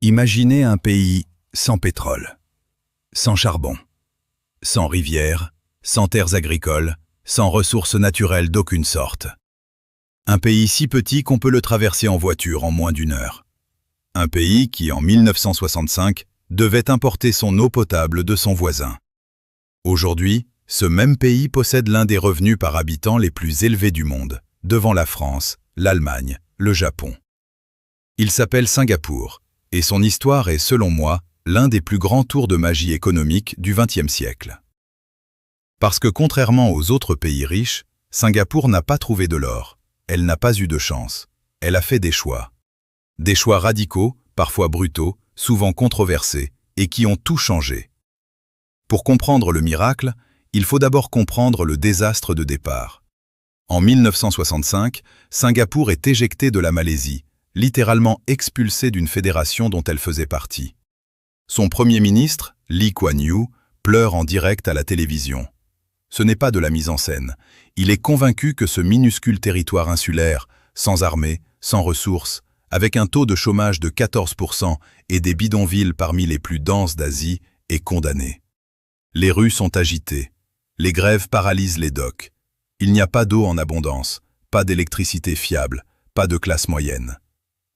Imaginez un pays sans pétrole, sans charbon, sans rivières, sans terres agricoles, sans ressources naturelles d'aucune sorte. Un pays si petit qu'on peut le traverser en voiture en moins d'une heure. Un pays qui, en 1965, devait importer son eau potable de son voisin. Aujourd'hui, ce même pays possède l'un des revenus par habitant les plus élevés du monde, devant la France, l'Allemagne, le Japon. Il s'appelle Singapour, et son histoire est, selon moi, l'un des plus grands tours de magie économique du XXe siècle. Parce que contrairement aux autres pays riches, Singapour n'a pas trouvé de l'or, elle n'a pas eu de chance, elle a fait des choix. Des choix radicaux, parfois brutaux, souvent controversés, et qui ont tout changé. Pour comprendre le miracle, il faut d'abord comprendre le désastre de départ. En 1965, Singapour est éjectée de la Malaisie, littéralement expulsée d'une fédération dont elle faisait partie. Son premier ministre, Lee Kuan Yew, pleure en direct à la télévision. Ce n'est pas de la mise en scène. Il est convaincu que ce minuscule territoire insulaire, sans armée, sans ressources, avec un taux de chômage de 14% et des bidonvilles parmi les plus denses d'Asie, est condamné. Les rues sont agitées. Les grèves paralysent les docks. Il n'y a pas d'eau en abondance, pas d'électricité fiable, pas de classe moyenne.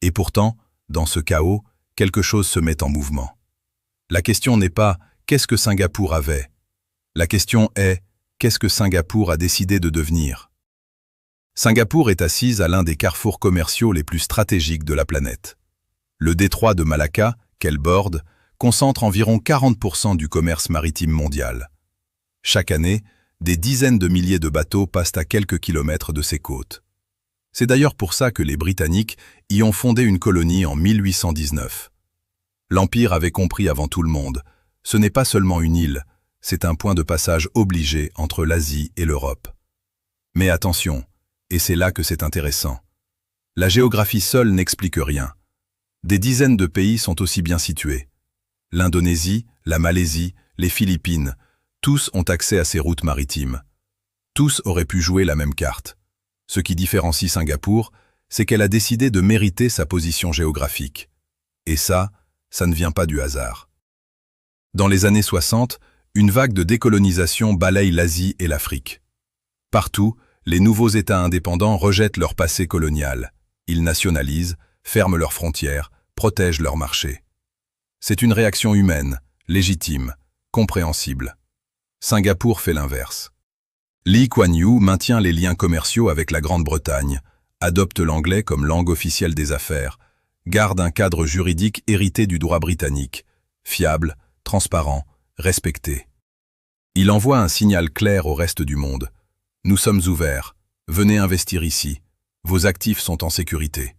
Et pourtant, dans ce chaos, quelque chose se met en mouvement. La question n'est pas « qu'est-ce que Singapour avait ?» La question est « qu'est-ce que Singapour a décidé de devenir ?» Singapour est assise à l'un des carrefours commerciaux les plus stratégiques de la planète. Le détroit de Malacca, qu'elle borde, concentre environ 40% du commerce maritime mondial. Chaque année, des dizaines de milliers de bateaux passent à quelques kilomètres de ses côtes. C'est d'ailleurs pour ça que les Britanniques y ont fondé une colonie en 1819. L'Empire avait compris avant tout le monde, ce n'est pas seulement une île, c'est un point de passage obligé entre l'Asie et l'Europe. Mais attention, et c'est là que c'est intéressant. La géographie seule n'explique rien. Des dizaines de pays sont aussi bien situés. L'Indonésie, la Malaisie, les Philippines, tous ont accès à ces routes maritimes. Tous auraient pu jouer la même carte. Ce qui différencie Singapour, c'est qu'elle a décidé de mériter sa position géographique. Et ça ne vient pas du hasard. Dans les années 60, une vague de décolonisation balaye l'Asie et l'Afrique. Partout, les nouveaux États indépendants rejettent leur passé colonial. Ils nationalisent, ferment leurs frontières, protègent leurs marchés. C'est une réaction humaine, légitime, compréhensible. Singapour fait l'inverse. Lee Kuan Yew maintient les liens commerciaux avec la Grande-Bretagne, adopte l'anglais comme langue officielle des affaires, garde un cadre juridique hérité du droit britannique, fiable, transparent, respecté. Il envoie un signal clair au reste du monde. Nous sommes ouverts, venez investir ici, vos actifs sont en sécurité.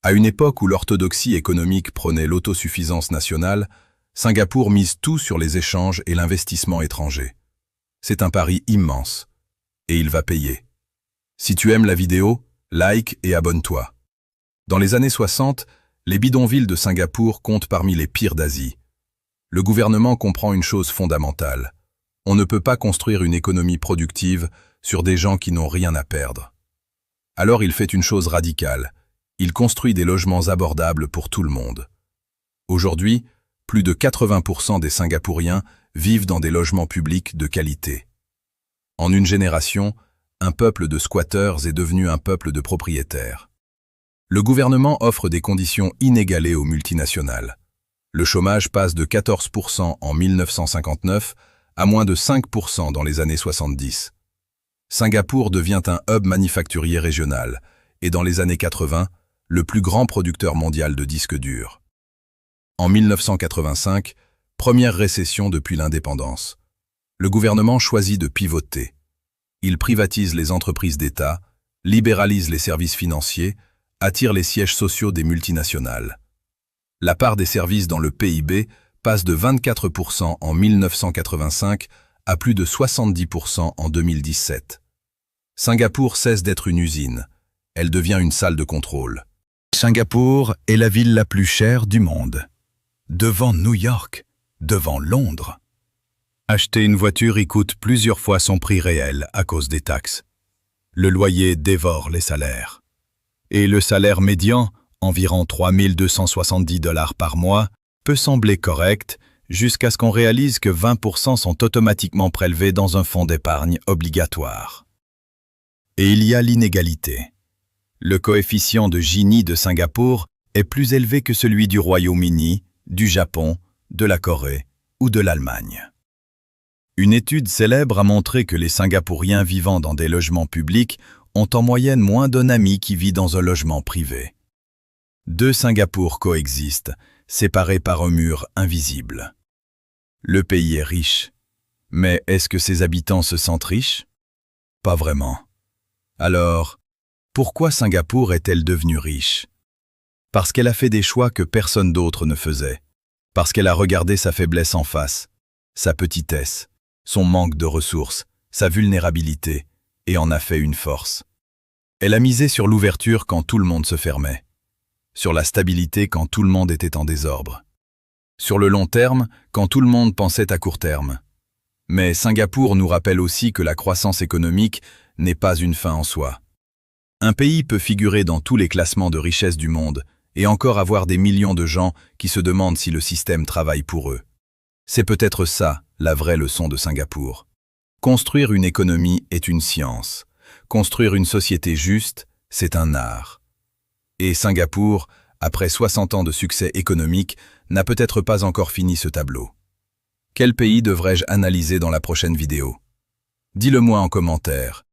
À une époque où l'orthodoxie économique prônait l'autosuffisance nationale, Singapour mise tout sur les échanges et l'investissement étranger. C'est un pari immense. Et il va payer. Si tu aimes la vidéo, like et abonne-toi. Dans les années 60, les bidonvilles de Singapour comptent parmi les pires d'Asie. Le gouvernement comprend une chose fondamentale. On ne peut pas construire une économie productive sur des gens qui n'ont rien à perdre. Alors il fait une chose radicale. Il construit des logements abordables pour tout le monde. Aujourd'hui, plus de 80% des Singapouriens vivent dans des logements publics de qualité. En une génération, un peuple de squatteurs est devenu un peuple de propriétaires. Le gouvernement offre des conditions inégalées aux multinationales. Le chômage passe de 14% en 1959 à moins de 5% dans les années 70. Singapour devient un hub manufacturier régional et dans les années 80, le plus grand producteur mondial de disques durs. En 1985, première récession depuis l'indépendance. Le gouvernement choisit de pivoter. Il privatise les entreprises d'État, libéralise les services financiers, attire les sièges sociaux des multinationales. La part des services dans le PIB passe de 24% en 1985 à plus de 70% en 2017. Singapour cesse d'être une usine. Elle devient une salle de contrôle. Singapour est la ville la plus chère du monde. Devant New York, devant Londres. Acheter une voiture y coûte plusieurs fois son prix réel à cause des taxes. Le loyer dévore les salaires. Et le salaire médian environ 3 270 $ par mois, peut sembler correct jusqu'à ce qu'on réalise que 20% sont automatiquement prélevés dans un fonds d'épargne obligatoire. Et il y a l'inégalité. Le coefficient de Gini de Singapour est plus élevé que celui du Royaume-Uni, du Japon, de la Corée ou de l'Allemagne. Une étude célèbre a montré que les Singapouriens vivant dans des logements publics ont en moyenne moins d'un ami qui vit dans un logement privé. Deux Singapour coexistent, séparés par un mur invisible. Le pays est riche. Mais est-ce que ses habitants se sentent riches? Pas vraiment. Alors, pourquoi Singapour est-elle devenue riche? Parce qu'elle a fait des choix que personne d'autre ne faisait. Parce qu'elle a regardé sa faiblesse en face, sa petitesse, son manque de ressources, sa vulnérabilité, et en a fait une force. Elle a misé sur l'ouverture quand tout le monde se fermait, sur la stabilité quand tout le monde était en désordre, sur le long terme quand tout le monde pensait à court terme. Mais Singapour nous rappelle aussi que la croissance économique n'est pas une fin en soi. Un pays peut figurer dans tous les classements de richesse du monde et encore avoir des millions de gens qui se demandent si le système travaille pour eux. C'est peut-être ça, la vraie leçon de Singapour. Construire une économie est une science. Construire une société juste, c'est un art. Et Singapour, après 60 ans de succès économique, n'a peut-être pas encore fini ce tableau. Quel pays devrais-je analyser dans la prochaine vidéo? Dis-le-moi en commentaire.